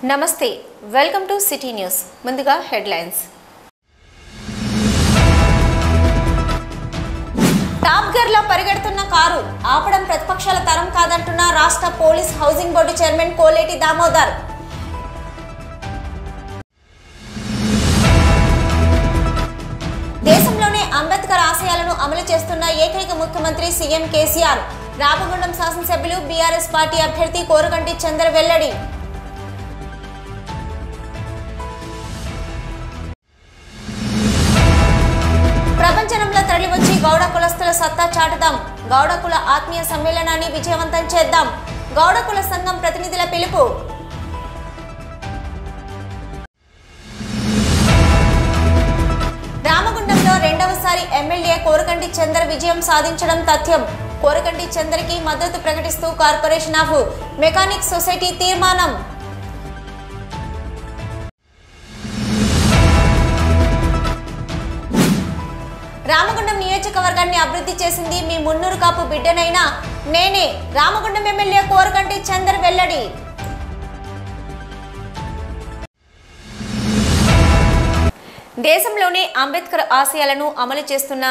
నమస్తే welcome to city news ముందుగా headlines top gear లో పరిగెడుతున్న కారు ఆపడం ప్రతిపక్షాల తరం కాదంటున్న రాష్ట్ర police housing board chairman Koleti Damodar దేశంలోనే అంబేద్కర్ ఆశయాలను అమలు చేస్తున్న ఏకైక ముఖ్యమంత్రి సీఎం కేసీఆర్ రామగుండం శాసనసభ్యులు బీఆర్ఎస్ పార్టీ అభ్యర్థి కోరకంటి చంద్ర వెల్లడి ప్రపంచంలో తరలివచ్చి గౌడ కులస్తుల సత్తా చాటుదాం గౌడ కుల ఆత్మీయ సమ్మేళనాన్ని విజయవంతం చేద్దాం గౌడ కుల సంఘం ప్రతినిధుల పిలుపు రామగుండంలో రెండవసారి ఎమ్మెల్యే కోరకంటి చంద్ర విజయం సాధించడం తథ్యం కోరకంటి చంద్రకి మద్దతు ప్రకటిస్తూ కార్పొరేషన్ ఆఫ్ మెకానిక్ సొసైటీ తీర్మానం రామగుండం నియోజకవర్గాన్ని అభివృద్ధి చేసింది మీ మున్నూరు కాపు బిడ్డనైనా నేనే రామగుండం ఎమ్మెల్యే కోరకంటి చంద్ర వెల్లడి దేశంలోనే అంబేద్కర్ ఆశయాలను అమలు చేస్తున్న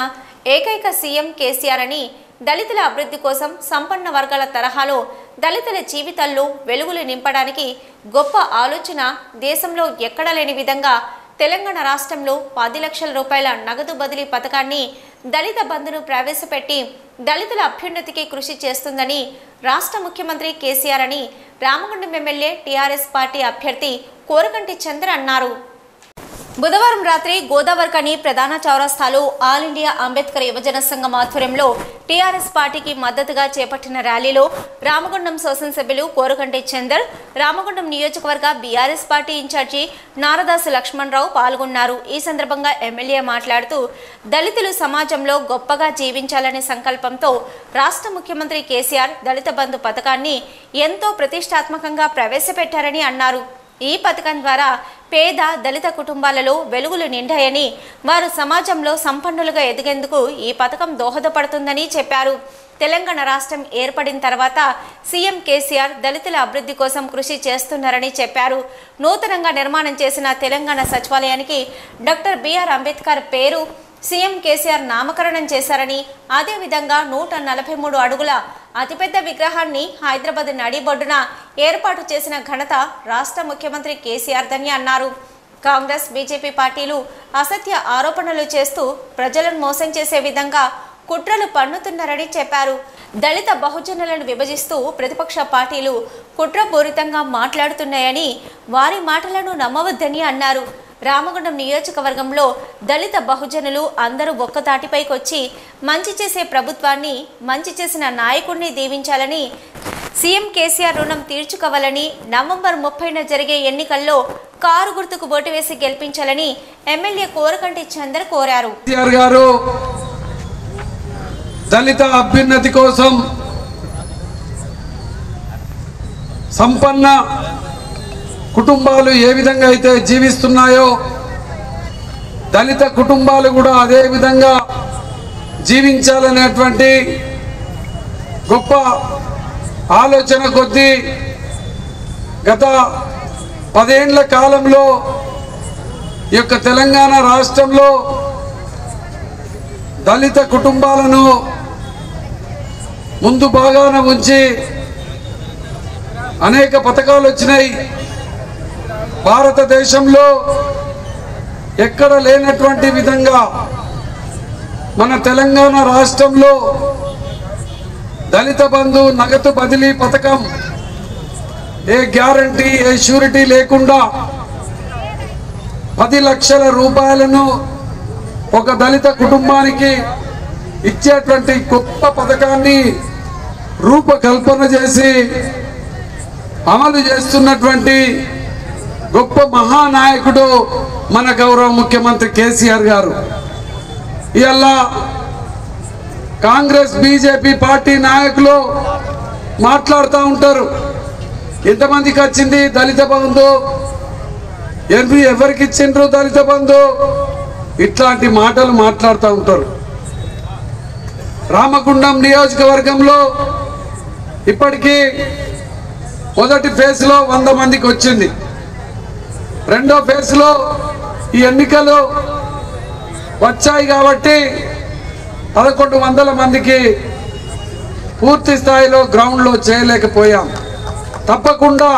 ఏకైక సీఎం కేసీఆర్ అని దళితుల అభివృద్ధి కోసం సంపన్న వర్గాల తరహాలో దళితుల జీవితాల్లో వెలుగులు నింపడానికి గొప్ప ఆలోచన దేశంలో ఎక్కడా లేని విధంగా తెలంగాణ రాష్ట్రంలో 10 లక్షల రూపాయల నగదు బదిలీ పథకాన్ని దళిత బంధును ప్రవేశపెట్టి దళితుల అభ్యున్నతికి కృషి చేస్తుందని రాష్ట్ర ముఖ్యమంత్రి కేసీఆర్ అని రామగుండం ఎమ్మెల్యే టీఆర్ఎస్ పార్టీ అభ్యర్థి కోరకంటి చంద్ర అన్నారు. బుధవారం రాత్రి గోదావరికని ప్రధాన చౌరస్తాలో ఆల్ ఇండియా అంబేద్కర్ యువజన సంఘం ఆధ్వర్యంలో టీఆర్ఎస్ పార్టీకి మద్దతుగా చేపట్టిన ర్యాలీలో రామగుండం శాసనసభ్యులు కోరకంటి చందర్, రామగుండం నియోజకవర్గ బీఆర్ఎస్ పార్టీ ఇన్ఛార్జి నారదాసు లక్ష్మణరావు పాల్గొన్నారు. ఈ సందర్భంగా ఎమ్మెల్యే మాట్లాడుతూ దళితులు సమాజంలో గొప్పగా జీవించాలనే సంకల్పంతో రాష్ట్ర ముఖ్యమంత్రి కేసీఆర్ దళిత బంధు పథకాన్ని ఎంతో ప్రతిష్టాత్మకంగా ప్రవేశపెట్టారని అన్నారు. ఈ పథకం ద్వారా పేద దళిత కుటుంబాలలో వెలుగులు నిండాయని, వారు సమాజంలో సంపన్నులుగా ఎదిగేందుకు ఈ పథకం దోహదపడుతుందని చెప్పారు. తెలంగాణ రాష్ట్రం ఏర్పడిన తర్వాత సీఎం కేసీఆర్ దళితుల అభివృద్ధి కోసం కృషి చేస్తున్నారని చెప్పారు. నూతనంగా నిర్మాణం చేసిన తెలంగాణ సచివాలయానికి డాక్టర్ బిఆర్ అంబేద్కర్ పేరు సీఎం కేసీఆర్ నామకరణం చేశారని, అదేవిధంగా 143 అడుగుల అతిపెద్ద విగ్రహాన్ని హైదరాబాద్ నడిబొడ్డున ఏర్పాటు చేసిన ఘనత రాష్ట్ర ముఖ్యమంత్రి కేసీఆర్ దని అన్నారు. కాంగ్రెస్ బీజేపీ పార్టీలు అసత్య ఆరోపణలు చేస్తూ ప్రజలను మోసం చేసే విధంగా కుట్రలు పన్నుతున్నారని చెప్పారు. దళిత బహుజనులను విభజిస్తూ ప్రతిపక్ష పార్టీలు కుట్రపూరితంగా మాట్లాడుతున్నాయని, వారి మాటలను నమ్మవద్దని అన్నారు. రామగుండం నియోజకవర్గంలో దళిత బహుజనులు అందరూ ఒక్కతాటిపైకొచ్చి మంచి చేసే ప్రభుత్వాన్ని, మంచి చేసిన నాయకుడిని దీవించాలని, సీఎం కేసీఆర్ రుణం తీర్చుకోవాలని, నవంబర్ 30న జరిగే ఎన్నికల్లో కారు గుర్తుకు ఓటు వేసి గెలిపించాలని ఎమ్మెల్యే కోరకంటి చంద్ర కోరారు. దళిత అభ్యున్నతి కోసం సంపన్న కుటుంబాలు ఏ విధంగా అయితే జీవిస్తున్నాయో దళిత కుటుంబాలు కూడా అదే విధంగా జీవించాలనేటువంటి గొప్ప ఆలోచన కొద్దీ గత 10 ఏళ్ల కాలంలో ఈ యొక్క తెలంగాణ రాష్ట్రంలో దళిత కుటుంబాలను ముందు భాగాన ఉంచి అనేక పథకాలు వచ్చినాయి. భారతదేశంలో ఎక్కడ లేనటువంటి విధంగా మన తెలంగాణ రాష్ట్రంలో దళిత బంధు నగదు బదిలీ పథకం ఏ గ్యారంటీ, ఏ షూరిటీ లేకుండా 10 లక్షల రూపాయలను ఒక దళిత కుటుంబానికి ఇచ్చేటువంటి గొప్ప పథకాన్ని రూపకల్పన చేసి అమలు చేస్తున్నటువంటి గొప్ప మహానాయకుడు మన గౌరవ ముఖ్యమంత్రి కేసీఆర్ గారు. ఇవాళ కాంగ్రెస్ బీజేపీ పార్టీ నాయకులు మాట్లాడుతూ ఉంటారు, ఎంతమందికి వచ్చింది దళిత బంధు, ఎవరికి ఇచ్చిండ్రు దళిత బంధు, ఇట్లాంటి మాటలు మాట్లాడుతూ ఉంటారు. రామగుండం నియోజకవర్గంలో ఇప్పటికీ మొదటి ఫేజ్ లో 100 మందికి వచ్చింది. రెండో ఫేజ్లో ఈ ఎన్నికలు వచ్చాయి కాబట్టి 1100 మందికి పూర్తి స్థాయిలో గ్రౌండ్లో చేయలేకపోయాం. తప్పకుండా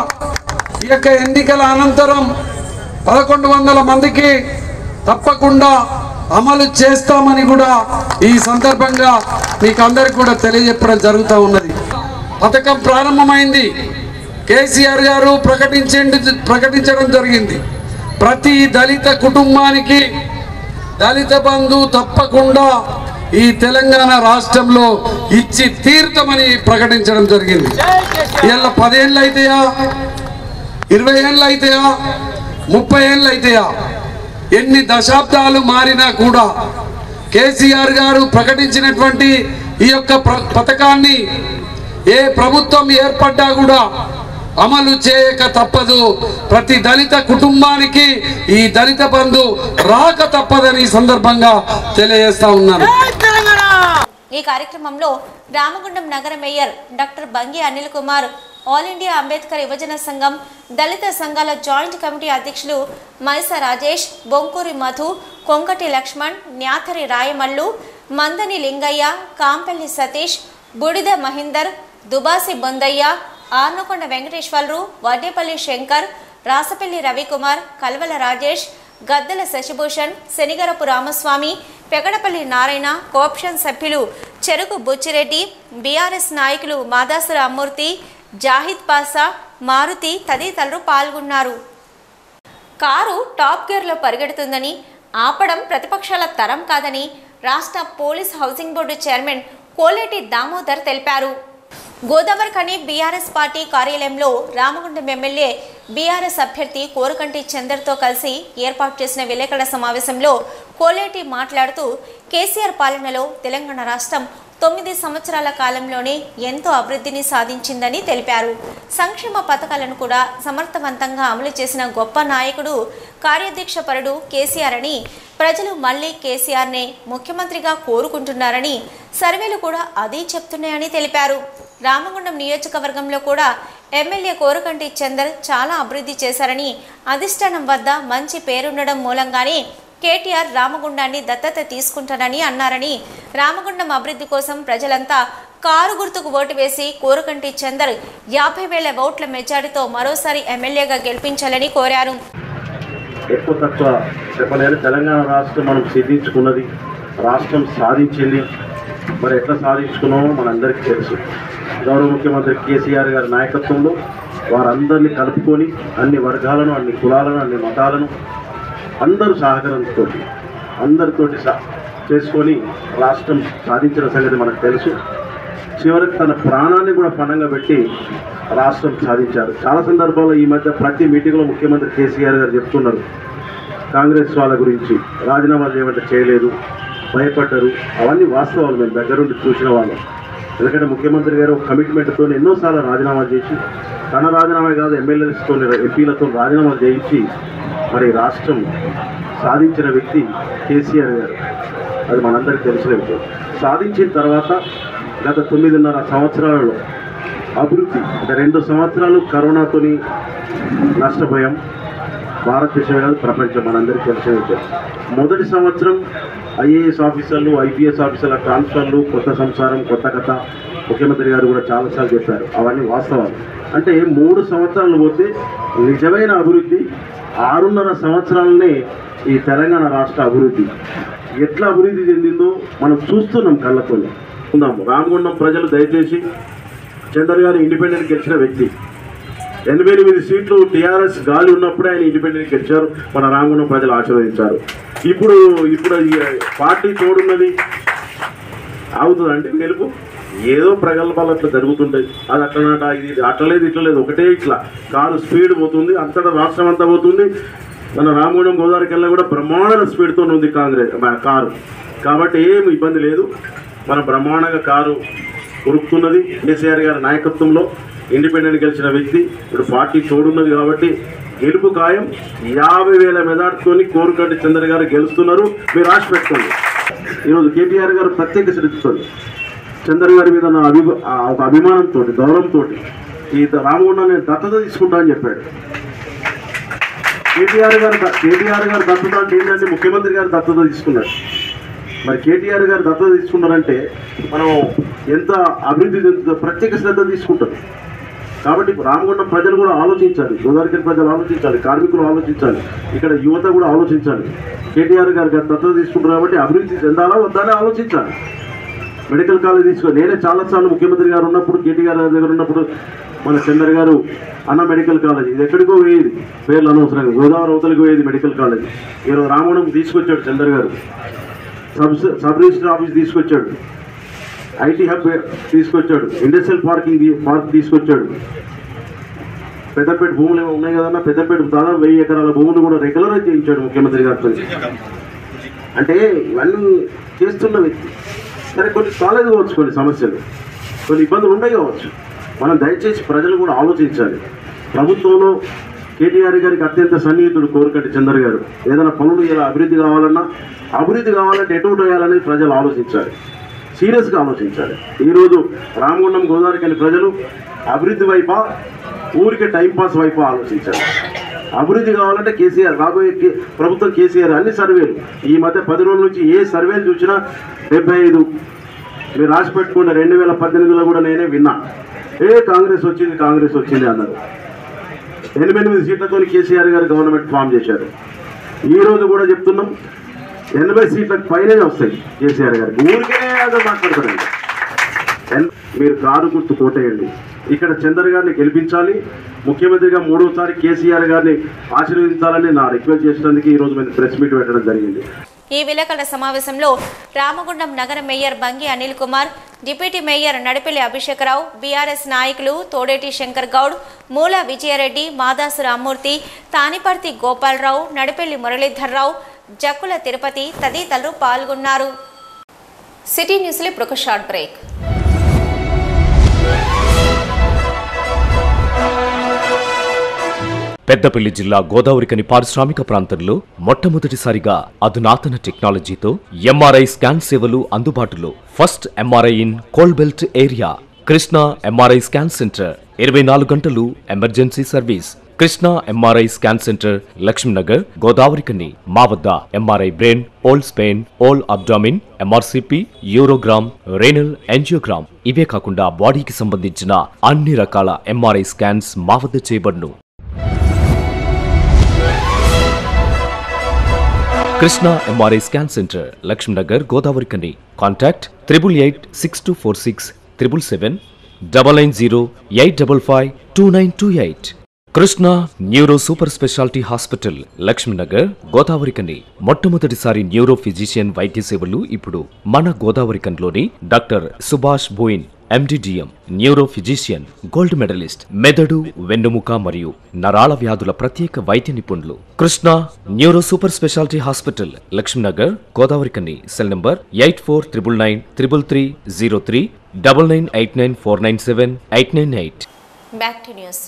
ఈ యొక్క ఎన్నికల అనంతరం 1100 మందికి తప్పకుండా అమలు చేస్తామని కూడా ఈ సందర్భంగా మీకు అందరికీ కూడా తెలియజెప్పడం జరుగుతూ ఉన్నది. పథకం ప్రారంభమైంది. కేసీఆర్ గారు ప్రకటించడం జరిగింది. ప్రతి దళిత కుటుంబానికి దళిత బంధు తప్పకుండా ఈ తెలంగాణ రాష్ట్రంలో ఇచ్చి తీర్థమని ప్రకటించడం జరిగింది. ఇలా 10 ఏళ్ళు అయితేయా, 20 ఏళ్ళు అయితేయా, 30 ఏళ్ళు అయితేయా, ఎన్ని దశాబ్దాలు మారినా కూడా కేసీఆర్ గారు ప్రకటించినటువంటి ఈ యొక్క పథకాన్ని ఏ ప్రభుత్వం ఏర్పడ్డా కూడా అమలు చేయక తప్పదు. ప్రతి దళిత కుటుంబానికి ఈ దళిత బంధు రాక తప్పదని సందర్భంగా తెలియజేస్తా ఉన్నాను. ఈ కార్యక్రమంలో రామగుండం నగర mayor doctor Bangi Anil Kumar, all India Ambedkar యువజన సంఘం దళిత సంఘాల జాయింట్ కమిటీ అధ్యక్షులు మైస రాజేష్, బొంకూరి మధు, కొంకటి లక్ష్మణ్, న్యాథరి రాయమల్లు, మందని లింగయ్య, కాంపల్లి సతీష్, బుడిద మహేందర్, దుబాసి బొందయ్య, ఆర్నకొండ వెంకటేశ్వర్లు, వడ్డేపల్లి శంకర్, రాసపల్లి రవికుమార్, కల్వల రాజేష్, గద్దెల శశిభూషణ్, శనిగరపు రామస్వామి, పెగడపల్లి నారాయణ, కోఆప్షన్ సభ్యులు చెరుకు బుచ్చిరెడ్డి, బీఆర్ఎస్ నాయకులు మాదాసుల అమ్మూర్తి, జాహిద్ పాసా, మారుతి తదితరులు పాల్గొన్నారు. కారు టాప్ గేర్లో పరిగెడుతుందని, ఆపడం ప్రతిపక్షాల తరం కాదని రాష్ట్ర police housing board chairman Koleti Damodar తెలిపారు. గోదావరి ఖని బీఆర్ఎస్ పార్టీ కార్యాలయంలో రామగుండం ఎమ్మెల్యే బీఆర్ఎస్ అభ్యర్థి కోరుకంటి చందర్తో కలిసి ఏర్పాటు చేసిన విలేకరుల సమావేశంలో కోలేటి మాట్లాడుతూ కేసీఆర్ పాలనలో తెలంగాణ రాష్ట్రం 9 సంవత్సరాల కాలంలోనే ఎంతో అభివృద్ధిని సాధించిందని తెలిపారు. సంక్షేమ పథకాలను కూడా సమర్థవంతంగా అమలు చేసిన గొప్ప నాయకుడు, కార్యాధ్యక్షపరుడు కేసీఆర్ అని, ప్రజలు మళ్లీ కేసీఆర్నే ముఖ్యమంత్రిగా కోరుకుంటున్నారని సర్వేలు కూడా అదే చెప్తున్నాయని తెలిపారు. రామగుండం నియోజకవర్గంలో కూడా ఎమ్మెల్యే కోరుకంటి చందర్ చాలా అభివృద్ధి చేశారని, అధిష్టానం వద్ద మంచి పేరుండడం మూలంగానే కేటీఆర్ రామగుండాన్ని దత్తత తీసుకుంటారని అన్నారని, రామగుండం అభివృద్ధి కోసం ప్రజలంతా కారు గుర్తుకు ఓటు వేసి కోరుకంటి చందర్ 50,000 ఓట్ల మెజారిటీతో మరోసారి ఎమ్మెల్యేగా గెలిపించాలని కోరారు. ఎక్కువ తక్కువ చెప్పలేని తెలంగాణ రాష్ట్రం మనం సిద్ధించుకున్నది, రాష్ట్రం సాధించింది. మరి ఎట్లా సాధించుకున్నామో మనందరికీ తెలుసు. గౌరవ ముఖ్యమంత్రి కేసీఆర్ గారి నాయకత్వంలో వారందరినీ కలుపుకొని అన్ని వర్గాలను, అన్ని కులాలను, అన్ని మతాలను అందరూ సహకారంతో అందరితోటి చేసుకొని రాష్ట్రం సాధించిన సంగతి మనకు తెలుసు. చివరికి తన ప్రాణాన్ని కూడా పణంగా పెట్టి రాష్ట్రం సాధించారు. చాలా సందర్భాల్లో ఈ మధ్య ప్రతి మీటింగ్లో ముఖ్యమంత్రి కేసీఆర్ గారు చెప్తున్నారు, కాంగ్రెస్ వాళ్ళ గురించి రాజీనామా చేయమంటే చేయలేదు, భయపడ్డారు. అవన్నీ వాస్తవాలు, మేము దగ్గరుండి చూసిన వాళ్ళం. ఎందుకంటే ముఖ్యమంత్రి గారు కమిట్మెంట్తో ఎన్నోసార్లు రాజీనామా చేసి, తన రాజీనామా కాదు ఎమ్మెల్యేలతో ఎంపీలతో రాజీనామా చేయించి మరి రాష్ట్రం సాధించిన వ్యక్తి కేసీఆర్ గారు. అది మనందరికీ తెలిసిన విషయం. సాధించిన తర్వాత గత 9.5 సంవత్సరాలలో అభివృద్ధి, అంటే 2 సంవత్సరాలు కరోనాతోని నష్టపోయాం, భారతదేశమే కాదు ప్రపంచం, మనందరికీ తెలిసిన విషయం. మొదటి సంవత్సరం ఐఏఎస్ ఆఫీసర్లు, ఐపీఎస్ ఆఫీసర్ల ట్రాన్స్ఫర్లు, కొత్త సంసారం, కొత్త కథ ముఖ్యమంత్రి గారు కూడా చాలాసార్లు చెప్పారు. అవన్నీ వాస్తవాలు. అంటే 3 సంవత్సరాలు పోతే నిజమైన అభివృద్ధి 6.5 సంవత్సరాలనే ఈ తెలంగాణ రాష్ట్ర అభివృద్ధి ఎట్లా అభివృద్ధి చెందిందో మనం చూస్తున్నాం కళ్ళతో. ఉన్నాము రామగుండం ప్రజలు దయచేసి చందర్ గారు ఇండిపెండెంట్ గెలిచిన వ్యక్తి. 88 సీట్లు టీఆర్ఎస్ గాలి ఉన్నప్పుడే ఆయన ఇండిపెండెంట్ గెలిచారు. మన రామగుండం ప్రజలు ఆశీర్వదించారు. ఇప్పుడు పార్టీ తోడున్నది అవుతుందంటే గెలుపు ఏదో ప్రగల్భాలు అట్లా జరుగుతుంటాయి. అది అట్లనట, ఇది అట్లలేదు ఇట్లలేదు, ఒకటే ఇట్లా కారు స్పీడ్ పోతుంది, అంతటా రాష్ట్రం అంతా పోతుంది. మన రామగుండం గోదావరి కెళ్ళ కూడా బ్రహ్మాండ స్పీడ్తో ఉంది కారు. కాబట్టి ఏమి ఇబ్బంది లేదు. మన బ్రహ్మాండంగా కారు ఉరుకుతున్నది. కేసీఆర్ గారి నాయకత్వంలో ఇండిపెండెంట్ గెలిచిన వ్యక్తి. ఇప్పుడు పార్టీ తోడున్నది కాబట్టి గెలుపు ఖాయం. 50,000 మెజార్టీతో కోరుకంటి చంద్ర గారు గెలుస్తున్నారు. మీరు రాసి పెట్టుకోండి. ఈరోజు కేటీఆర్ గారు ప్రత్యేక శ్రద్ధతో చంద్ర గారి మీద ఒక అభిమానంతో, గౌరవంతో ఈ రామగుండం నేను దత్తత తీసుకుంటా అని చెప్పాడు. కేటీఆర్ గారు దత్తత అంటే ఏంటంటే ముఖ్యమంత్రి గారు దత్తత తీసుకున్నారు. మరి కేటీఆర్ గారు దత్తత తీసుకున్నారంటే మనం ఎంత అభివృద్ధి ప్రత్యేక శ్రద్ధ తీసుకుంటాం. కాబట్టి రామగుండం ప్రజలు కూడా ఆలోచించాలి, గోదావరి ప్రజలు ఆలోచించాలి, కార్మికులు ఆలోచించాలి, ఇక్కడ యువత కూడా ఆలోచించాలి. కేటీఆర్ గారు దత్తత తీసుకుంటారు కాబట్టి అభివృద్ధి చెందాలా వద్దానే ఆలోచించాలి. మెడికల్ కాలేజ్ నేనే చాలాసార్లు ముఖ్యమంత్రి గారు ఉన్నప్పుడు కేటీఆర్ గారి దగ్గర ఉన్నప్పుడు మన చంద్ర గారు అన్న మెడికల్ కాలేజ్ ఇది ఎక్కడికో పోయేది, పేర్లు అనవసరంగా గోదావరి అవతలికి పోయేది మెడికల్ కాలేజ్. ఈరోజు రామగుండం తీసుకొచ్చాడు చంద్ర గారు, సబ్ రిజిస్టర్ ఆఫీస్ తీసుకొచ్చాడు, ఐటీ హబ్ తీసుకొచ్చాడు, ఇండస్ట్రియల్ పార్క్ తీసుకొచ్చాడు. పెద్దపేట భూములు ఏమో ఉన్నాయి కదన్నా, పెద్దపేట దాదాపు 1000 ఎకరాల భూములు కూడా రెగ్యులరైజ్ చేయించాడు ముఖ్యమంత్రి గారితో. అంటే ఇవన్నీ చేస్తున్న వ్యక్తి. సరే కొన్ని కాలేజ్ కావచ్చు, కొన్ని సమస్యలు, కొన్ని ఇబ్బందులు ఉన్నాయి కావచ్చు. మనం దయచేసి ప్రజలు కూడా ఆలోచించాలి. ప్రభుత్వంలో కేటీఆర్ గారికి అత్యంత సన్నిహితుడు కోరుకంటి చంద్ర గారు. ఏదైనా పనులు ఇలా అభివృద్ధి కావాలంటే ఎటు వేయాలనేది ప్రజలు ఆలోచించాలి, సీరియస్గా ఆలోచించాలి. ఈరోజు రామగుండం గోదావరి ప్రజలు అభివృద్ధి వైపా ఊరికే టైంపాస్ వైపు ఆలోచించాలి. అభివృద్ధి కావాలంటే కేసీఆర్, రాబోయే ప్రభుత్వం కేసీఆర్ అన్ని సర్వేలు ఈ మధ్య 10 రోజుల నుంచి ఏ సర్వేలు చూసినా 75 మీరు రాసి పెట్టుకున్న 2018లో కూడా నేనే విన్నా. కాంగ్రెస్ వచ్చింది అన్నారు. 88 సీట్లతో కేసీఆర్ గారు గవర్నమెంట్ ఫామ్ చేశారు. ఈరోజు కూడా చెప్తున్నాం 80 సీట్లకు పైనే వస్తాయి కేసీఆర్ గారికి. ఊరికే అదో మాట్లాడతారండి. మీరు కారు గుర్తు కోటేయండి. ఇక్కడ చంద్ర గారిని గెలిపించాలి, ముఖ్యమంత్రిగా 3వసారి కేసీఆర్ గారిని ఆశీర్వదించాలని నా రిక్వెస్ట్ చేసినందుకు ఈరోజు మేము ప్రెస్ మీట్ పెట్టడం జరిగింది. ఈ విలేకరుల సమావేశంలో రామగుండం నగర mayor Bangi Anil Kumar, deputy mayor Nadipelli Abhishek Rao, BRS నాయకులు తోడేటి శంకర్ గౌడ్, మూల విజయారెడ్డి, మాదాసు రామ్మూర్తి, తానిపర్తి గోపాలరావు, నడిపెల్లి మురళీధర్రావు, జక్కుల తిరుపతి తదితరులు పాల్గొన్నారు. సిటీ న్యూస్లో ఇప్పుడు ఒక షార్ట్ బ్రేక్. పెద్దపల్లి జిల్లా గోదావరికని పారిశ్రామిక ప్రాంతంలో మొట్టమొదటిసారిగా అధునాతన టెక్నాలజీతో ఎంఆర్ఐ స్కాన్ సేవలు అందుబాటులో. First MRI in coal belt area. Krishna MRI scan centre 24 గంటలు emergency service. Krishna MRI scan centre, Lakshmi Nagar, Godavarikhani. మా వద్ద MRI brain, whole spine, whole abdomen, MRCP, urogram, renal angiogram, ఇవే కాకుండా బాడీకి సంబంధించిన అన్ని రకాల ఎంఆర్ఐ స్కాన్స్ మా వద్ద చేయబడును. Krishna MRI scan centre, Lakshmi Nagar, Godavarikhani. Contact 8886 777 990 855 2928. Krishna neuro super speciality hospital, Laxminagar, Godavarikhani. మొట్టమొదటిసారి న్యూరో ఫిజిషియన్ వైద్య సేవలు ఇప్పుడు మన గోదావరికన్లోని doctor Subhash Boyin, MD DM, neuro physician, gold medallist, మెదడు, వెన్నుముక మరియు నరాల వ్యాధుల ప్రత్యేక వైద్య నిపుణులు. Krishna neuro super speciality hospital, Laxminagar, Godavarikhani. Cell number 8499 333 03 9989 497 898. Back to news.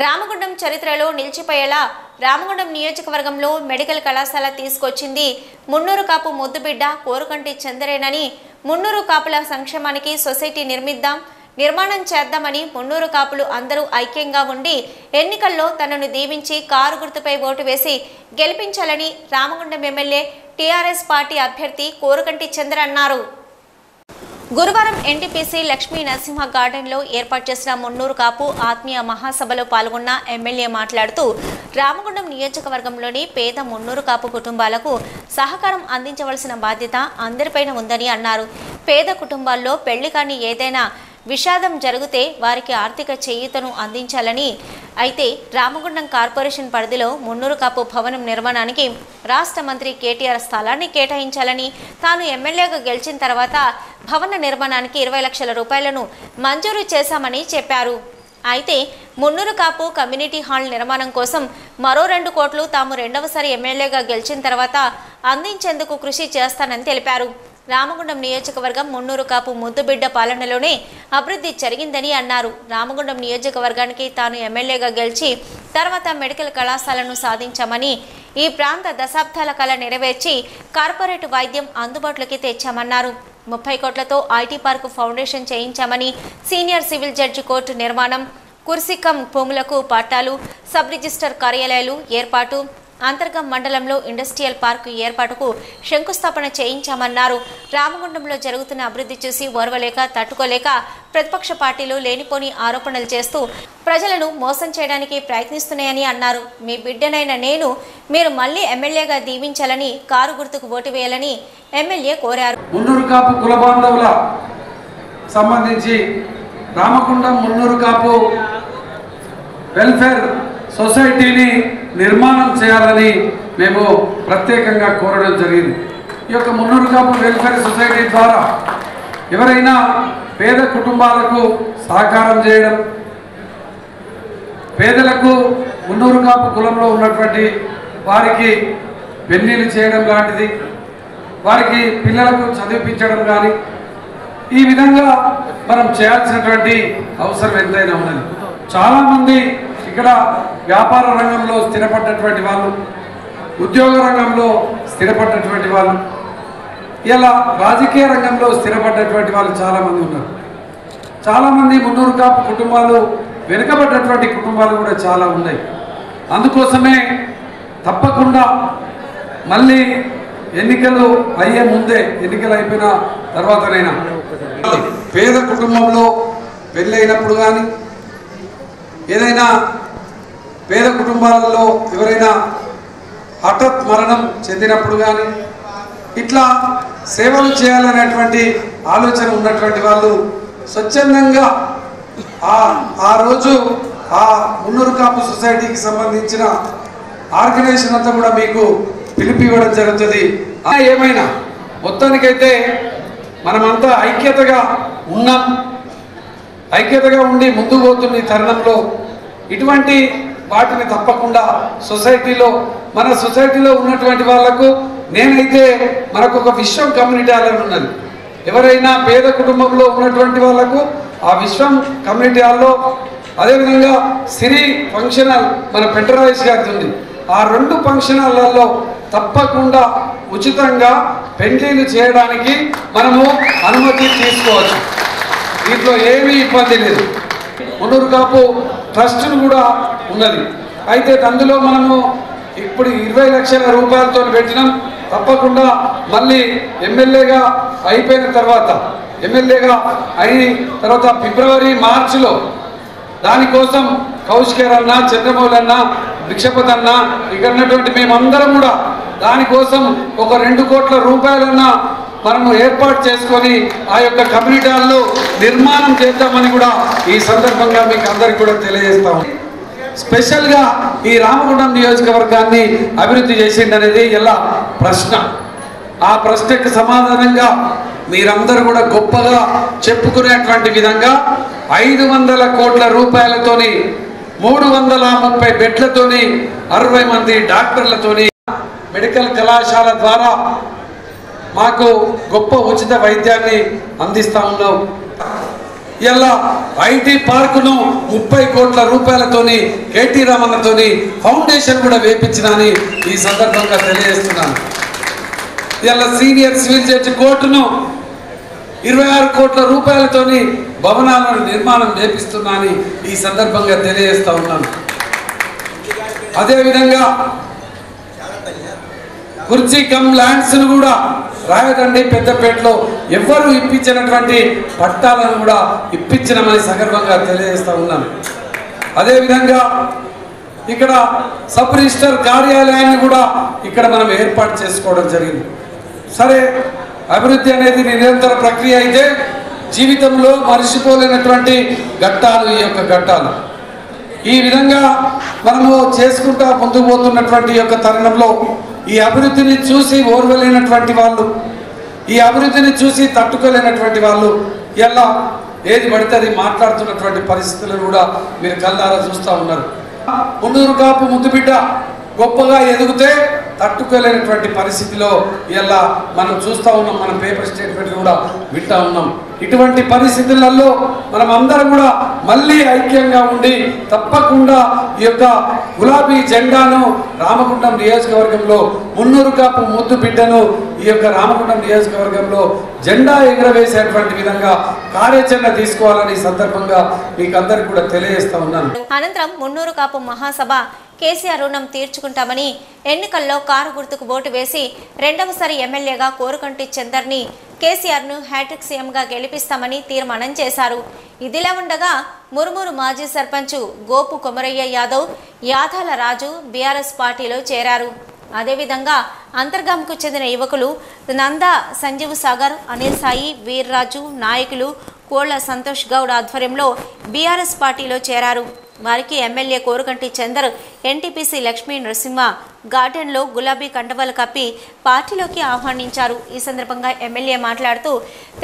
Ramagundam చరిత్రలో నిలిచిపోయేలా రామగుండం నియోజకవర్గంలో మెడికల్ కళాశాల తీసుకొచ్చింది మున్నూరు కాపు ముద్దుబిడ్డ కోరుకంటి చంద్రేనని, మున్నూరు కాపుల సంక్షేమానికి సొసైటీ నిర్మాణం చేద్దామని మున్నూరు కాపులు అందరూ ఐక్యంగా ఉండి ఎన్నికల్లో తనను దీవించి కారు గుర్తుపై ఓటు వేసి గెలిపించాలని రామగుండం ఎమ్మెల్యే టీఆర్ఎస్ పార్టీ అభ్యర్థి కోరుకంటి చంద్ర అన్నారు. గురువారం ఎన్టీపీసీ లక్ష్మీ నరసింహ గార్డెన్లో ఏర్పాటు చేసిన మున్నూరు కాపు ఆత్మీయ మహాసభలో పాల్గొన్న ఎమ్మెల్యే మాట్లాడుతూ రామగుండం నియోజకవర్గంలోని పేద మున్నూరు కాపు కుటుంబాలకు సహకారం అందించవలసిన బాధ్యత అందరిపైన ఉందని అన్నారు. పేద కుటుంబాల్లో పెళ్లి కాని ఏదైనా విషాదం జరిగితే వారికి ఆర్థిక చేయూతను అందించాలని, అయితే రామగుండం కార్పొరేషన్ పరిధిలో మున్నూరు కాపు భవనం నిర్మాణానికి రాష్ట్ర మంత్రి కేటీఆర్ స్థలాన్ని కేటాయించాలని, తాను ఎమ్మెల్యేగా గెలిచిన తర్వాత భవన నిర్మాణానికి 20 లక్షల రూపాయలను మంజూరు చేశామని చెప్పారు. అయితే మున్నూరు కాపు కమ్యూనిటీ హాల్ నిర్మాణం కోసం మరో 2 కోట్లు తాము రెండవసారి ఎమ్మెల్యేగా గెలిచిన తర్వాత అందించేందుకు కృషి చేస్తానని తెలిపారు. రామగుండం నియోజకవర్గం మున్నూరు కాపు ముద్దుబిడ్డ పాలనలోనే అభివృద్ధి జరిగిందని అన్నారు. రామగుండం నియోజకవర్గానికి తాను ఎమ్మెల్యేగా గెలిచి తర్వాత మెడికల్ కళాశాలను సాధించామని, ఈ ప్రాంత దశాబ్దాల కళ నెరవేర్చి కార్పొరేట్ వైద్యం అందుబాటులోకి తెచ్చామన్నారు. 30 కోట్లతో ఐటీ పార్కు ఫౌండేషన్ చేయించామని, సీనియర్ సివిల్ జడ్జి కోర్టు నిర్మాణం, కుర్సికం భూములకు పట్టాలు, సబ్ రిజిస్టర్ కార్యాలయాలు ఏర్పాటు, అంతర్గం మండలంలో ఇండస్ట్రియల్ పార్కు ఏర్పాటుకు శంకుస్థాపన చేయించామన్నారు. రామగుండంలో జరుగుతున్న అభివృద్ధి చూసి ఓర్వలేక తట్టుకోలేక ప్రతిపక్ష పార్టీలు లేనిపోని ఆరోపణలు చేస్తూ ప్రజలను మోసం చేయడానికి ప్రయత్నిస్తున్నాయని అన్నారు. మీ బిడ్డనైన నేను మీరు మళ్లీ ఎమ్మెల్యేగా దీవించాలని, కారు గుర్తుకు ఓటు వేయాలని ఎమ్మెల్యే కోరారు. మున్నూరు కాపు కుల బాంధవుల సంబంధించి రామగుండం మున్నూరు కాపు వెల్ఫేర్ సొసైటీని నిర్మాణం చేయాలని మేము ప్రత్యేకంగా కోరడం జరిగింది. ఈ యొక్క మున్నూరు కాపు వెల్ఫేర్ సొసైటీ ద్వారా ఎవరైనా పేద కుటుంబాలకు సహకారం చేయడం, పేదలకు మున్నూరు కాపు కులంలో ఉన్నటువంటి వారికి పెళ్లిళ్ళు చేయడం లాంటిది, వారికి పిల్లలకు చదివించడం కానీ ఈ విధంగా మనం చేయాల్సినటువంటి అవసరం ఎంతైనా ఉన్నది. చాలామంది ఇక్కడ వ్యాపార రంగంలో స్థిరపడ్డటువంటి వాళ్ళు, ఉద్యోగ రంగంలో స్థిరపడ్డటువంటి వాళ్ళు, ఇలా రాజకీయ రంగంలో స్థిరపడ్డటువంటి వాళ్ళు చాలామంది ఉన్నారు. చాలామంది మున్నూరు కాపు కుటుంబాలు వెనుకబడ్డటువంటి కుటుంబాలు కూడా చాలా ఉన్నాయి. అందుకోసమే తప్పకుండా మళ్ళీ ఎన్నికలు అయ్యే ముందే, ఎన్నికలు అయిపోయిన తర్వాతనైనా పేద కుటుంబంలో పెళ్ళైనప్పుడు కానీ, ఏదైనా పేద కుటుంబాలలో ఎవరైనా హఠాత్ మరణం చెందినప్పుడు కానీ ఇట్లా సేవలు చేయాలనేటువంటి ఆలోచన ఉన్నటువంటి వాళ్ళు స్వచ్ఛందంగా ఆ రోజు ఆ మున్నూరు కాపు సొసైటీకి సంబంధించిన ఆర్గనైజేషన్ అంతా కూడా మీకు పిలిపివ్వడం జరుగుతుంది. ఏమైనా మొత్తానికైతే మనమంతా ఐక్యతగా ఉన్నాం. ఐక్యతగా ఉండి ముందుకు పోతున్న ఈ తరుణంలో ఇటువంటి వాటిని తప్పకుండా సొసైటీలో, మన సొసైటీలో ఉన్నటువంటి వాళ్లకు నేనైతే మనకు ఒక విశ్వం కమ్యూనిటీ హాల్ ఉన్నది. ఎవరైనా పేద కుటుంబంలో ఉన్నటువంటి వాళ్లకు ఆ విశ్వం కమ్యూనిటీ హాల్లో, అదేవిధంగా సిరి ఫంక్షన్ హాల్ మన పెంటరాయిస్ గారిది ఉంది. ఆ 2 ఫంక్షన్ హాల్లో తప్పకుండా ఉచితంగా పెళ్లిళ్ళు చేయడానికి మనము అనుమతి తీసుకోవచ్చు. దీంట్లో ఏమీ ఇబ్బంది లేదు. మున్నూరు కాపు ట్రస్ట్ను కూడా ఉన్నది. అయితే అందులో మనము ఇప్పుడు 20 లక్షల రూపాయలతో పెట్టినాం. తప్పకుండా మళ్ళీ ఎమ్మెల్యేగా అయిపోయిన తర్వాత, ఎమ్మెల్యేగా అయిన తర్వాత ఫిబ్రవరి మార్చిలో దానికోసం కౌశికర్ అన్న, చంద్రమౌళి అన్న, భిక్షపతి అన్న, ఇక్కడ ఉన్నటువంటి మేమందరం కూడా దానికోసం ఒక 2 కోట్ల రూపాయలన్నా మనము ఏర్పాటు చేసుకొని ఆ యొక్క కమ్యూనిటీ హాల్లో నిర్మాణం చేద్దామని కూడా ఈ సందర్భంగా మీకు అందరికీ కూడా తెలియజేస్తాము. స్పెషల్గా ఈ రామగుండం నియోజకవర్గాన్ని అభివృద్ధి చేసిండనేది ఇలా ప్రశ్న. ఆ ప్రశ్నకు సమాధానంగా మీరందరూ కూడా గొప్పగా చెప్పుకునేటువంటి విధంగా 500 కోట్ల రూపాయలతోని 330 బెడ్లతోని 60 మంది డాక్టర్లతోని మెడికల్ కళాశాల ద్వారా మాకు గొప్ప ఉచిత వైద్యాన్ని అందిస్తా ఉన్నాం. ఇలా ఐటీ పార్కును 30 కోట్ల రూపాయలతోని కేటీ రామన్నతోని ఫౌండేషన్ కూడా వేపించినని ఈ సందర్భంగా తెలియజేస్తున్నాను. ఇలా సీనియర్ సివిల్ జడ్జి కోర్టును 26 కోట్ల రూపాయలతోని భవనాలను నిర్మాణం చేపిస్తున్నానని ఈ సందర్భంగా తెలియజేస్తా ఉన్నాను. అదేవిధంగా కుర్చీ కమ్ ల్యాండ్స్ను కూడా రాయదండి పెద్దపేటలో ఎవరు ఇప్పించినటువంటి పట్టాలను కూడా ఇప్పించినామని సగర్వంగా తెలియజేస్తా ఉన్నాను. అదేవిధంగా ఇక్కడ సబ్ రిజిస్టర్ కార్యాలయాన్ని కూడా ఇక్కడ మనం ఏర్పాటు చేసుకోవడం జరిగింది. సరే, అభివృద్ధి అనేది నిరంతర ప్రక్రియ అయితే జీవితంలో మరిచిపోలేనటువంటి ఘట్టాలు ఈ యొక్క ఘట్టాలు. ఈ విధంగా మనము చేసుకుంటా ముందుకు పోతున్నటువంటి యొక్క తరుణంలో ఈ అభివృద్ధిని చూసి ఓర్వలేనటువంటి వాళ్ళు, ఈ అభివృద్ధిని చూసి తట్టుకోలేనటువంటి వాళ్ళు ఎలా ఏది పడితే అది మాట్లాడుతున్నటువంటి పరిస్థితులను కూడా మీరు కళ్ళారా చూస్తూ ఉన్నారు. మున్నూరు కాపు ముద్దు బిడ్డ గొప్పగా ఎదిగితే తట్టుకోలేనటువంటి పరిస్థితిలో ఇలా మనం చూస్తూ ఉన్నాం. మన పేపర్ స్టేట్మెంట్లు కూడా వింటా ఉన్నాం. ఇటువంటి పరిస్థితులలో మనం అందరం కూడా మళ్ళీ ఐక్యంగా ఉండి తప్పకుండా ఈ యొక్క గులాబీ జెండాను రామగుండం నియోజకవర్గంలో మున్నూరు కాపు ముద్దు బిడ్డను ఈ యొక్క రామగుండం నియోజకవర్గంలో జెండా ఎగురవేసేటువంటి విధంగా కార్యాచరణ తీసుకోవాలని సందర్భంగా మీకు అందరికి కూడా తెలియజేస్తా ఉన్నాను. అనంతరం మున్నూరు కాపు మహాసభ కేసీఆర్ రుణం తీర్చుకుంటామని ఎన్నికల్లో కారు గుర్తుకు ఓటు వేసి రెండవసారి ఎమ్మెల్యేగా కోరుకంటి చందర్ని కేసీఆర్ను హ్యాట్రిక్ సీఎంగా గెలిపిస్తామని తీర్మానం చేశారు. ఇదిలా ఉండగా మురుమూరు మాజీ సర్పంచ్ గోపు కొమరయ్య యాదవ్ యాదాల రాజు బీఆర్ఎస్ పార్టీలో చేరారు. అదేవిధంగా అంతర్గాంకు చెందిన యువకులు నందా సంజీవ్ సాగర్, అనిల్ సాయి, వీర్రాజు నాయకులు కోళ్ల సంతోష్ గౌడ్ ఆధ్వర్యంలో బీఆర్ఎస్ పార్టీలో చేరారు. వారికి ఎమ్మెల్యే కోరుకంటి చందర్, ఎన్టీపీసీ లక్ష్మీ నరసింహ గార్డెన్లో గులాబీ కండవాలు కప్పి పార్టీలోకి ఆహ్వానించారు. ఈ సందర్భంగా ఎమ్మెల్యే మాట్లాడుతూ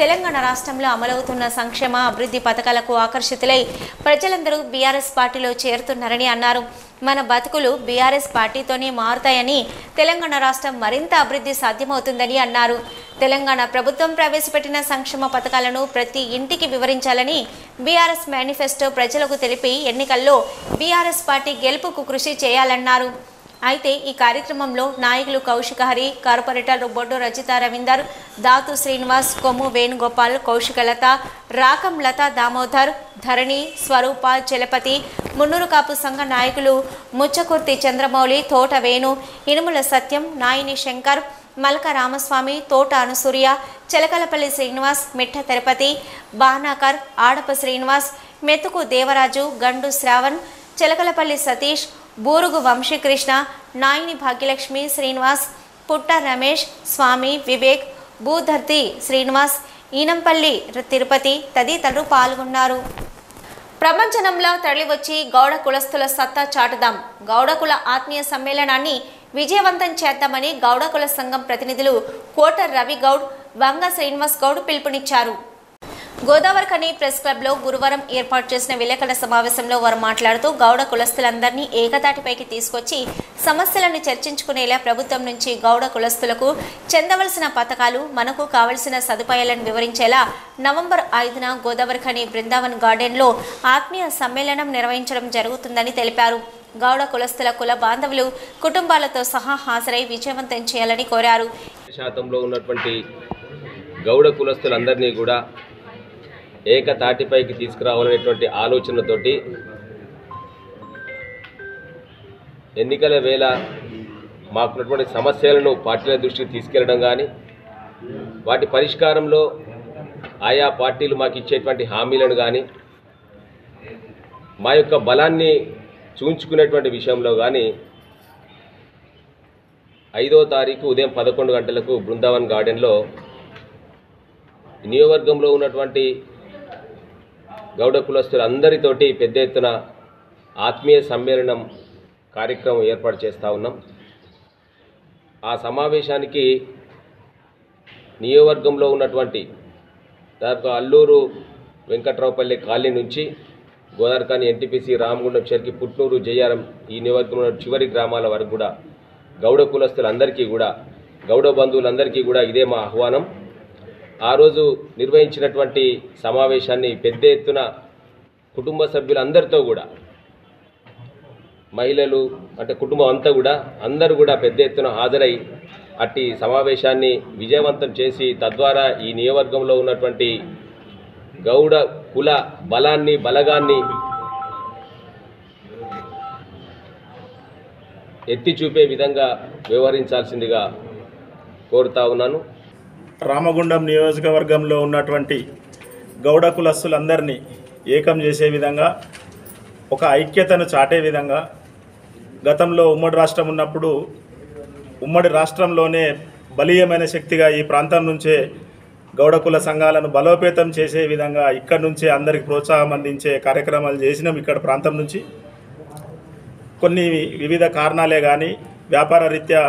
తెలంగాణ రాష్ట్రంలో అమలవుతున్న సంక్షేమ అభివృద్ధి పథకాలకు ఆకర్షితులై ప్రజలందరూ బీఆర్ఎస్ పార్టీలో చేరుతున్నారని అన్నారు. మన బతుకులు బీఆర్ఎస్ పార్టీతోనే మారుతాయని, తెలంగాణ రాష్ట్రం మరింత అభివృద్ధి సాధ్యమవుతుందని అన్నారు. తెలంగాణ ప్రభుత్వం ప్రవేశపెట్టిన సంక్షేమ పథకాలను ప్రతి ఇంటికి వివరించాలని బీఆర్ఎస్ మేనిఫెస్టో ప్రజలకు తెలిపి ఎన్నికల్లో బీఆర్ఎస్ పార్టీ గెలుపుకు కృషి చేయాలన్నారు. అయితే ఈ కార్యక్రమంలో నాయకులు కౌశికహరి, కార్పొరేటర్ బొడ్డు రజిత రవీందర్, దాతు శ్రీనివాస్, కొమ్ము వేణుగోపాల్, కౌశికలత, రాకం లత దామోదర్, ధరణి, స్వరూప, చలపతి, మున్నూరు కాపు సంఘ నాయకులు ముచ్చకుర్తి చంద్రమౌళి, తోట వేణు, ఇనుముల సత్యం, నాయిని శంకర్, మల్క రామస్వామి, తోట అనుసూర్య, చిలకలపల్లి శ్రీనివాస్, మిట్ట తిరుపతి, బానాకర్, ఆడప శ్రీనివాస్, మెతుకు దేవరాజు, గండు శ్రావణ్, చిలకలపల్లి సతీష్, బూరుగు వంశీకృష్ణ, నాయిని భాగ్యలక్ష్మి, శ్రీనివాస్, పుట్ట రమేష్, స్వామి, వివేక్, భూధర్తి శ్రీనివాస్, ఈనంపల్లి తిరుపతి తదితరులు పాల్గొన్నారు. ప్రపంచంలో తరలివచ్చి గౌడ కులస్తుల సత్తా చాటుదాం, గౌడ కుల ఆత్మీయ సమ్మేళనాన్ని విజయవంతం చేద్దామని గౌడ కుల సంఘం ప్రతినిధులు కోట రవి గౌడ్, వంగ శ్రీనివాస్ గౌడ్ పిలుపునిచ్చారు. గోదావరిఖని ప్రెస్ క్లబ్లో గురువారం ఏర్పాటు చేసిన విలేకరుల సమావేశంలో వారు మాట్లాడుతూ గౌడ కులస్తులందరినీ ఏకతాటిపైకి తీసుకొచ్చి సమస్యలను చర్చించుకునేలా ప్రభుత్వం నుంచి గౌడ కులస్తులకు చెందవలసిన పథకాలు, మనకు కావలసిన సదుపాయాలను వివరించేలా నవంబర్ 5న గోదావరిఖని బృందావన్ గార్డెన్లో ఆత్మీయ సమ్మేళనం నిర్వహించడం జరుగుతుందని తెలిపారు. గౌడ కులస్తుల కుల బాంధవులు కుటుంబాలతో సహా హాజరై విజయవంతం చేయాలని కోరారు. శాతంలో ఉన్నటువంటి గౌడ కులస్తులందరినీ కూడా ఏకతాటిపైకి తీసుకురావాలనేటువంటి ఆలోచనతోటి ఎన్నికల వేళ మాకున్నటువంటి సమస్యలను పార్టీల దృష్టికి తీసుకెళ్లడం కానీ, వాటి పరిష్కారంలో ఆయా పార్టీలు మాకు ఇచ్చేటువంటి హామీలను కానీ, మా యొక్క బలాన్ని చూంచుకునేటువంటి విషయంలో కానీ 5వ తారీఖు ఉదయం 11 గంటలకు బృందావన్ గార్డెన్లో నియోజకవర్గంలో ఉన్నటువంటి గౌడ కులస్తులందరితోటి పెద్ద ఎత్తున ఆత్మీయ సమ్మేళనం కార్యక్రమం ఏర్పాటు చేస్తూ ఉన్నాం. ఆ సమావేశానికి నియోజకవర్గంలో ఉన్నటువంటి దాదాపు అల్లూరు వెంకట్రావుపల్లి కాలనీ నుంచి గోదావరిఖని, ఎన్టీపీసీ, రామగుండం, చెర్కి, పుట్నూరు, జయ్యారం ఈ నియోజకవర్గంలో చివరి గ్రామాల వరకు కూడా గౌడ కులస్తులందరికీ కూడా, గౌడ బంధువులందరికీ కూడా ఇదే మా ఆహ్వానం. ఆ రోజు నిర్వహించినటువంటి సమావేశాన్ని పెద్ద ఎత్తున కుటుంబ సభ్యులందరితో కూడా, మహిళలు అంటే కుటుంబం అంతా కూడా అందరూ కూడా పెద్ద ఎత్తున హాజరై అట్టి సమావేశాన్ని విజయవంతం చేసి తద్వారా ఈ నియోజకవర్గంలో ఉన్నటువంటి గౌడ కుల బలాన్ని, బలగాన్ని ఎత్తి చూపే విధంగా వ్యవహరించాల్సిందిగా కోరుతా ఉన్నాను. రామగుండం నియోజకవర్గంలో ఉన్నటువంటి గౌడ కులస్తులందరినీ ఏకం చేసే విధంగా, ఒక ఐక్యతను చాటే విధంగా, గతంలో ఉమ్మడి రాష్ట్రం ఉన్నప్పుడు ఉమ్మడి రాష్ట్రంలోనే బలీయమైన శక్తిగా ఈ ప్రాంతం నుంచే గౌడ కుల సంఘాలను బలోపేతం చేసే విధంగా ఇక్కడి నుంచే అందరికి ప్రోత్సాహం అందించే కార్యక్రమాలు చేసినాం. ఇక్కడ ప్రాంతం నుంచి కొన్ని వివిధ కారణాలే కానీ వ్యాపార రీత్యా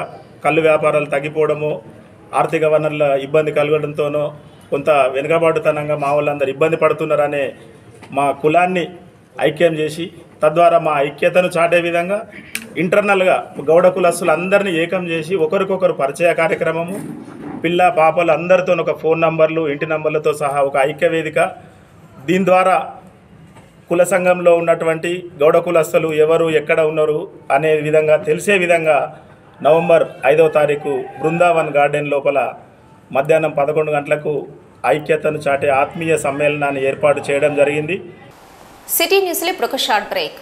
కళ్ళు వ్యాపారాలు తగ్గిపోవడము, ఆర్థిక వనరుల ఇబ్బంది కలగడంతోనో కొంత వెనుకబాటుతనంగా మా వాళ్ళందరూ ఇబ్బంది పడుతున్నారనే మా కులాన్ని ఐక్యం చేసి తద్వారా మా ఐక్యతను చాటే విధంగా ఇంటర్నల్గా గౌడ కులస్తులందరినీ ఏకం చేసి ఒకరికొకరు పరిచయ కార్యక్రమము, పిల్ల పాపలు అందరితో ఒక ఫోన్ నంబర్లు ఇంటి నంబర్లతో సహా ఒక ఐక్య వేదిక. దీని ద్వారా కుల సంఘంలో ఉన్నటువంటి గౌడ కులస్తులు ఎవరు ఎక్కడ ఉన్నారు అనే విధంగా తెలిసే విధంగా నవంబర్ 5వ తారీఖు బృందావన్ గార్డెన్ లోపల మధ్యాహ్నం 11 గంటలకు ఐక్యతను చాటే ఆత్మీయ సమ్మేళనాన్ని ఏర్పాటు చేయడం జరిగింది. సిటీ న్యూస్లో ఇప్పుడు ఒక షార్ట్ బ్రేక్.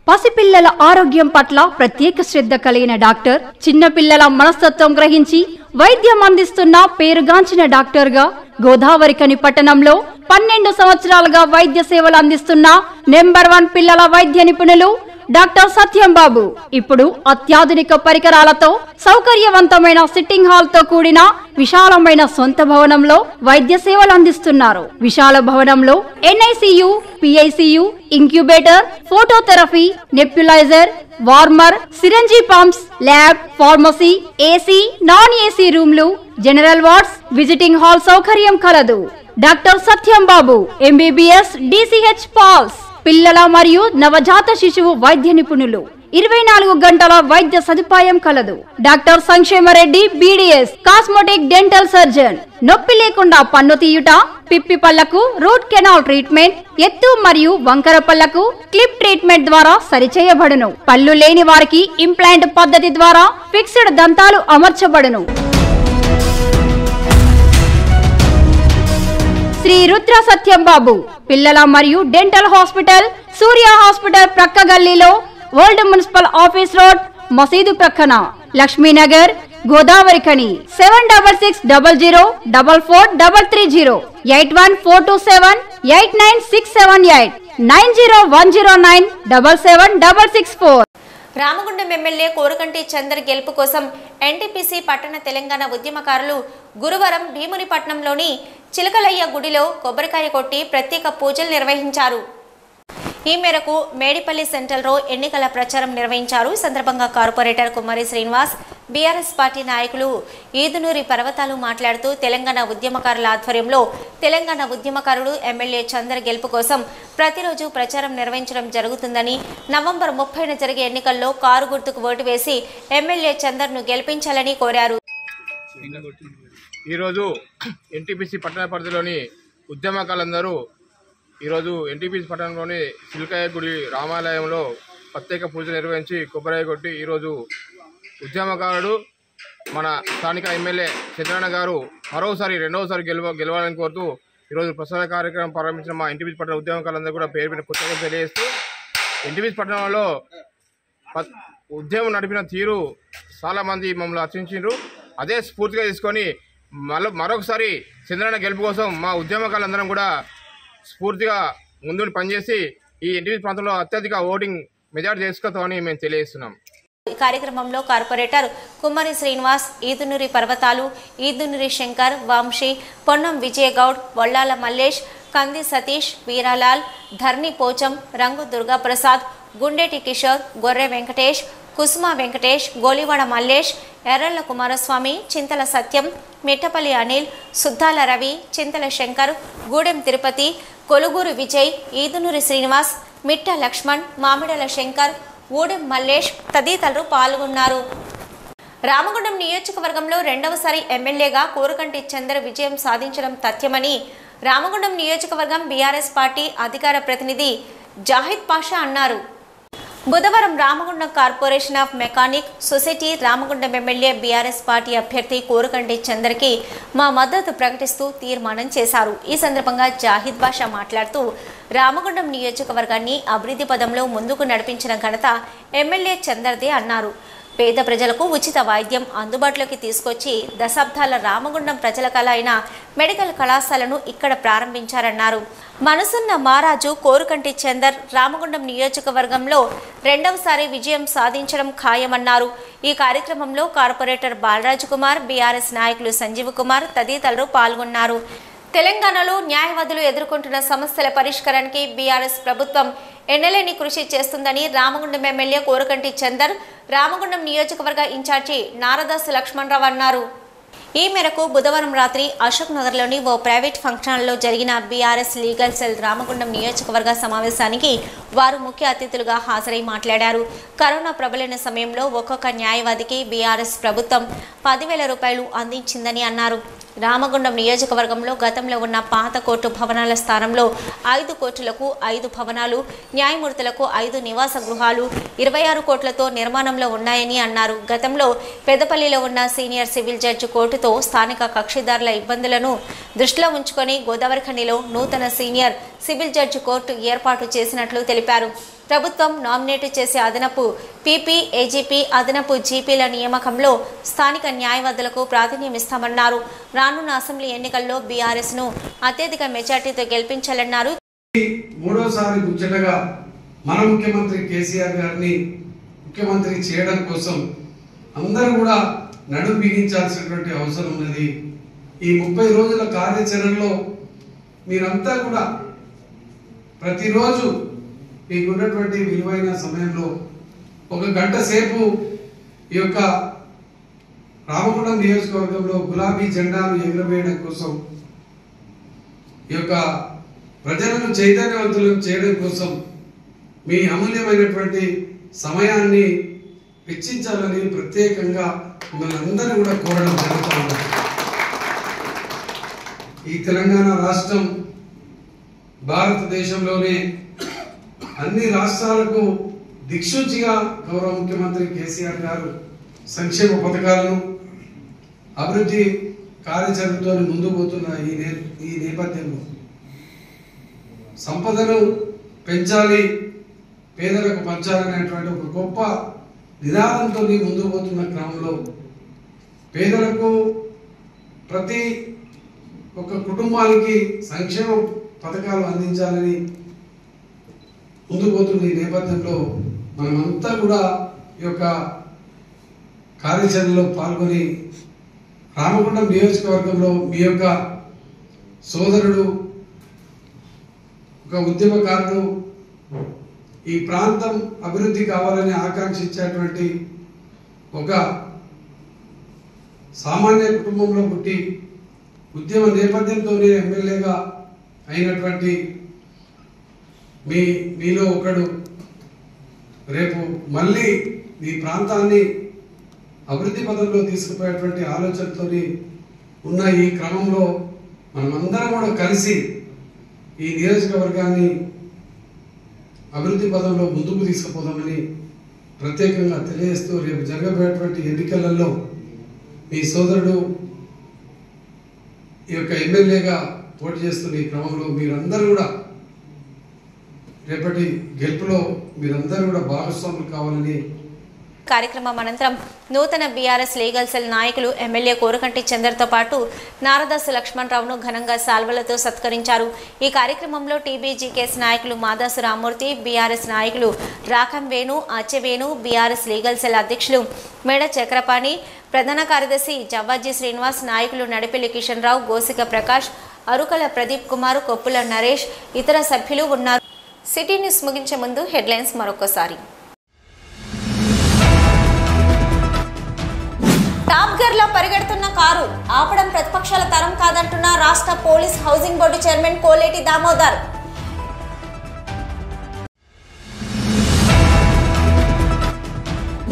పసిపిల్లల ఆరోగ్యం పట్ల ప్రత్యేక శ్రద్ధ కలిగిన డాక్టర్, చిన్నపిల్లల మనస్తత్వం గ్రహించి వైద్యం అందిస్తున్న పేరుగాంచిన డాక్టర్గా గోదావరిఖని పట్టణంలో 12 సంవత్సరాలుగా వైద్య సేవలు అందిస్తున్న నెంబర్ 1 పిల్లల వైద్య నిపుణులు డాక్టర్ సత్యం బాబు ఇప్పుడు అత్యాధునిక పరికరాలతో సౌకర్యవంతమైన సిట్టింగ్ హాల్ తో కూడిన విశాలమైన సొంత భవనంలో వైద్య సేవలు అందిస్తున్నారు. విశాల భవనంలో NICU, PICU, incubator, phototherapy, nebuliser, warmer, సిరంజీ pumps, lab, pharmacy, AC, non AC రూమ్లు, జనరల్ వార్డ్స్, విజిటింగ్ హాల్ సౌకర్యం కలదు. డాక్టర్ సత్యం బాబు MBBS, DCH పాల్స్, పిల్లల మరియు నవజాత శిశువు వైద్య నిపుణులు, 24 గంటల వైద్య సదుపాయం కలదు. Doctor Sankshema Reddy BDS, cosmetic dental surgeon. నొప్పి లేకుండా పన్ను తీయుట, పిప్పి పళ్లకు రూట్ కెనాల్ ట్రీట్మెంట్, ఎత్తు మరియు వంకర పళ్లకు క్లిప్ ట్రీట్మెంట్ ద్వారా సరిచేయబడును. పళ్ళు లేని వారికి ఇంప్లాంట్ పద్ధతి ద్వారా ఫిక్స్డ్ దంతాలు అమర్చబడును. శ్రీ రుద్ర సత్యం బాబు పిల్లల మరియు డెంటల్ హాస్పిటల్, సూర్య హాస్పిటల్ ప్రక్క గల్లీలో, ఓల్డ్ మున్సిపల్ ఆఫీస్ రోడ్, మసీదు ప్రక్కన, లక్ష్మీనగర్, గోదావరిఖని. 7600004430, 8142789678, 9010977664. రామగుండం ఎమ్మెల్యే కోరుకంటి చందర్ గెలుపు కోసం NTPC పట్టణ తెలంగాణ ఉద్యమకారులు గురువారం భీమునిపట్నంలోని చిలకలయ్య గుడిలో కొబ్బరికాయ కొట్టి ప్రత్యేక పూజలు నిర్వహించారు. ఈ మేరకు మేడిపల్లి సెంట్రల్లో ఎన్నికల ప్రచారం నిర్వహించారు. ఈ సందర్భంగా కార్పొరేటర్ కుమారి శ్రీనివాస్, BRS పార్టీ నాయకులు ఈదునూరి పర్వతాలు మాట్లాడుతూ తెలంగాణ ఉద్యమకారుల ఆధ్వర్యంలో తెలంగాణ ఉద్యమకారులు ఎమ్మెల్యే చందర్ గెలుపు కోసం ప్రతిరోజు ప్రచారం నిర్వహించడం జరుగుతుందని, నవంబర్ 30న జరిగే ఎన్నికల్లో కారు గుర్తుకు ఓటు వేసి ఎమ్మెల్యే చందర్ను గెలిపించాలని కోరారు. ఈరోజు NTPC పట్టణ పరిధిలోని ఉద్యమకారులందరూ ఈరోజు NTPC పట్టణంలోని చిలకయ్య గుడి రామాలయంలో ప్రత్యేక పూజ నిర్వహించి కొబ్బరికాయ కొట్టి ఈరోజు ఉద్యమకారుడు మన స్థానిక ఎమ్మెల్యే చంద్రన్న గారు మరోసారి రెండవసారి గెలవాలని కోరుతూ ఈరోజు ప్రసార కార్యక్రమం ప్రారంభించిన మా NTPC పట్టణ ఉద్యమకారులందరూ కూడా పేరు మీద కృతజ్ఞతలు తెలియజేస్తూ NTPC పట్టణంలో ఉద్యమం నడిపిన తీరు చాలామంది మమ్మల్ని అర్చించారు. అదే స్ఫూర్తిగా తీసుకొని మరొకసారి చంద్రన్న గెలుపు కోసం మా ఉద్యమకారులందరం కూడా స్ఫూర్తిగా ముందుని పనిచేసి ఈ NTPC ప్రాంతంలో అత్యధిక ఓటింగ్ మెజార్టీ చేసుకోవాలని మేము తెలియజేస్తున్నాం. ఈ కార్యక్రమంలో కార్పొరేటర్ కుమారి శ్రీనివాస్, ఈదునూరి పర్వతాలు, ఈదునూరి శంకర్, వంశీ, పొన్నం విజయగౌడ్, వల్లాల మల్లేష్, కంది సతీష్, వీరాలాల్, ధర్ని పోచం, రంగు దుర్గాప్రసాద్, గుండేటి కిషోర్, గొర్రె వెంకటేష్, కుసుమ వెంకటేష్, గోలివాడ మల్లేష్, ఎర్రళ్ల కుమారస్వామి, చింతల సత్యం, మిట్టపల్లి అనిల్, సుద్దాల రవి, చింతల శంకర్, గూడెం తిరుపతి, కొలుగూరు విజయ్, ఈదునూరి శ్రీనివాస్, మిట్ట లక్ష్మణ్, మామిడల శంకర్, ఊడెం మల్లేష్ తదితరులు పాల్గొన్నారు. రామగుండం నియోజకవర్గంలో రెండవసారి ఎమ్మెల్యేగా కోరుకంటి చందర్ విజయం సాధించడం తథ్యమని రామగుండం నియోజకవర్గం BRS పార్టీ అధికార ప్రతినిధి జాహిద్ పాషా అన్నారు. బుధవారం Ramagundam corporation of mechanic society Ramagundam MLA BRS party అభ్యర్థి కోరుకంటి చందర్కి మా మద్దతు ప్రకటిస్తూ తీర్మానం చేశారు. ఈ సందర్భంగా జాహిద్ బాషా మాట్లాడుతూ రామగుండం నియోజకవర్గాన్ని అభివృద్ధి పదంలో ముందుకు నడిపించిన ఘనత ఎమ్మెల్యే చందర్దే అన్నారు. పేద ప్రజలకు ఉచిత వైద్యం అందుబాటులోకి తీసుకొచ్చి దశాబ్దాల రామగుండం ప్రజల కళ అయిన మెడికల్ కళాశాలను ఇక్కడ ప్రారంభించారన్నారు. మనసున్న మహారాజు కోరుకంటి చందర్ రామగుండం నియోజకవర్గంలో రెండవసారి విజయం సాధించడం ఖాయమన్నారు. ఈ కార్యక్రమంలో కార్పొరేటర్ బాలరాజు కుమార్, BRS నాయకులు సంజీవ్ కుమార్ తదితరులు పాల్గొన్నారు. తెలంగాణలో న్యాయవాదులు ఎదుర్కొంటున్న సమస్యల పరిష్కారానికి BRS ప్రభుత్వం ఎన్నలేని కృషి చేస్తుందని రామగుండం ఎమ్మెల్యే కోరుకంటి చందర్ రామగుండం నియోజకవర్గ ఇన్ఛార్జి నారదాసు లక్ష్మణరావు అన్నారు. ఈ మేరకు బుధవారం రాత్రి అశోక్ నగర్లోని ఓ ప్రైవేట్ ఫంక్షన్ హాల్లో జరిగిన బీఆర్ఎస్ లీగల్ సెల్ రామగుండం నియోజకవర్గ సమావేశానికి వారు ముఖ్య అతిథులుగా హాజరై మాట్లాడారు. కరోనా ప్రబలిన సమయంలో ఒక్కొక్క న్యాయవాదికి బీఆర్ఎస్ ప్రభుత్వం 10,000 రూపాయలు అందించిందని అన్నారు. రామగుండం నియోజకవర్గంలో గతంలో ఉన్న పాత కోర్టు భవనాల స్థానంలో 5 కోర్టులకు 5 భవనాలు, న్యాయమూర్తులకు 5 నివాస గృహాలు 26 కోట్లతో నిర్మాణంలో ఉన్నాయని అన్నారు. గతంలో పెద్దపల్లిలో ఉన్న సీనియర్ సివిల్ జడ్జి కోర్టుతో స్థానిక కక్షిదారుల ఇబ్బందులను దృష్టిలో ఉంచుకొని గోదావరిఖనిలో నూతన సీనియర్ సివిల్ జడ్జి కోర్టు ఏర్పాటు చేసినట్లు తెలిపారు. ప్రభుత్వం నామినేట్ చేసే అదనపు పీపీ, ఏజీపీ, అదనపు జీపీల నియామకంలో స్థానిక న్యాయవాదులకు ప్రాధాన్యం ఇస్తామన్నారు. రానున్న అసెంబ్లీ ఎన్నికల్లో బీఆర్ఎస్ను అత్యధిక మెజార్టీతో గెలిపించాలన్నారు. మూడోసారి ముచ్చటగా మన ముఖ్యమంత్రి కేసీఆర్ గారిని ముఖ్యమంత్రి చేయడం కోసం అందరూ కూడా నడుం బిగించాల్సినటువంటి అవసరం ఉన్నది. ఈ 30 రోజుల కార్యాచరణలో మీరంతా కూడా ప్రతిరోజు మీకున్నటువంటి విలువైన సమయంలో 1 గంట సేపు ఈ యొక్క రామగుండం నియోజకవర్గంలో గులాబీ జెండాను ఎగురవేయడం కోసం, ఈ యొక్క ప్రజలను చైతన్యవంతులను చేయడం కోసం మీ అమూల్యమైనటువంటి సమయాన్ని వెచ్చించాలని ప్రత్యేకంగా మిమ్మల్ని అందరూ కూడా కోరడం జరుగుతూ ఉంది. ఈ తెలంగాణ రాష్ట్రం భారతదేశంలోనే అన్ని రాష్ట్రాలకు దిక్సూచిగా గౌరవ ముఖ్యమంత్రి కేసీఆర్ గారు సంక్షేమ పథకాలను అభివృద్ధి కార్యాచరణతో ముందుకు పోతున్న ఈ నేపథ్యంలో సంపదను పెంచాలి, పేదలకు పంచాలనేటువంటి ఒక గొప్ప నినాదంతో ముందుకు పోతున్న క్రమంలో పేదలకు ప్రతి ఒక్క కుటుంబానికి సంక్షేమ పథకాలు అందించాలని ముందుకు పోతున్న ఈ నేపథ్యంలో మనమంతా కూడా ఈ యొక్క కార్యాచరణలో పాల్గొని రామగుండం నియోజకవర్గంలో మీ యొక్క సోదరుడు, ఒక ఉద్యమకారుడు, ఈ ప్రాంతం అభివృద్ధి కావాలని ఆకాంక్షించేటువంటి ఒక సామాన్య కుటుంబంలో పుట్టి ఉద్యమ నేపథ్యంతోనే ఎమ్మెల్యేగా అయినటువంటి మీలో ఒకడు రేపు మళ్ళీ ఈ ప్రాంతాన్ని అభివృద్ధి పదంలో తీసుకుపోయేటువంటి ఆలోచనతో ఉన్న ఈ క్రమంలో మనమందరం కూడా కలిసి ఈ నియోజకవర్గాన్ని అభివృద్ధి పదంలో ముందుకు తీసుకుపోదామని ప్రత్యేకంగా తెలియజేస్తూ రేపు జరగబోయేటువంటి ఎన్నికలలో మీ సోదరుడు ఈ యొక్క ఎమ్మెల్యేగా పోటీ చేస్తున్న ఈ క్రమంలో మీరందరూ కూడా రేపటి గెలుపులో మీరందరూ కూడా భాగస్వాములు కావాలని. కార్యక్రమం అనంతరం నూతన బీఆర్ఎస్ లీగల్ సెల్ నాయకులు ఎమ్మెల్యే కోరకంటి చందర్తో పాటు నారదాసు లక్ష్మణరావును ఘనంగా సాల్వలతో సత్కరించారు. ఈ కార్యక్రమంలో టీబీజీకేఎస్ నాయకులు మాదాసు రామ్మూర్తి, బీఆర్ఎస్ నాయకులు రాకం వేణు, అచ్చెవేణు, బీఆర్ఎస్ లీగల్ సెల్ అధ్యక్షులు మేడ చక్రపాణి, ప్రధాన కార్యదర్శి జవ్వాజీ శ్రీనివాస్, నాయకులు నడిపెల్లి కిషన్ రావు, గోసిక ప్రకాష్, అరుకల ప్రదీప్ కుమార్, కొప్పుల నరేష్, ఇతర సభ్యులు ఉన్నారు. సిటీ న్యూస్ ముగించే ముందు హెడ్లైన్స్ మరొకసారి. టాప్ గేర్ లో పరిగెడుతున్న కారు ఆపడం ప్రతిపక్షాల తరం కాదంటున్న రాష్ట్ర police housing board chairman Koleti Damodar.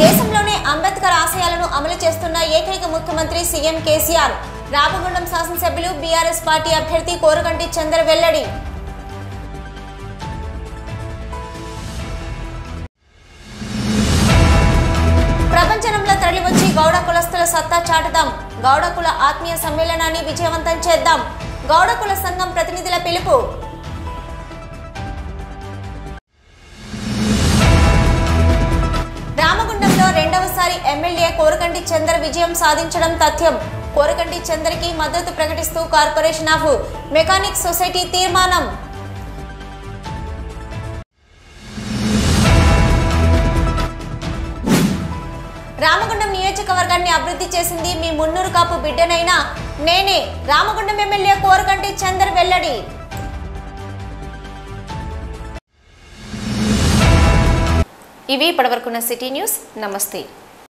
దేశంలోనే అంబేద్కర్ ఆశయాలను అమలు చేస్తున్న ఏకైక ముఖ్యమంత్రి సీఎం కేసీఆర్. రామగుండం శాసనసభ్యులు బీఆర్ఎస్ పార్టీ అభ్యర్థి కోరకంటి చందర్ వెల్లడి. ప్రపంచంలో తరలివచ్చి గౌడ కులస్తుల సత్తా చాటుదాం. గౌడ కుల ఆత్మీయ సమ్మేళనాన్ని విజయవంతం చేద్దాం. గౌడ కుల సంఘం ప్రతినిధుల పిలుపు. రామగుండంలో రెండవసారి ఎమ్మెల్యే కోరకంటి చందర్ విజయం సాధించడం తథ్యం. కోరకంటి చందర్కి మద్దతు ప్రకటిస్తూ కార్పొరేషన్ ఆఫ్ మెకానిక్ సొసైటీ తీర్మానం. రామగుండం నియోజకవర్గాన్ని అభివృద్ధి చేసింది మీ మున్నూరు కాపు బిడ్డనైనా నేనే. రామగుండం ఎమ్మెల్యే కోరకంటి చందర్ వెల్లడి. ఇవి ఇప్పటివరకున్న సిటీ న్యూస్. నమస్తే.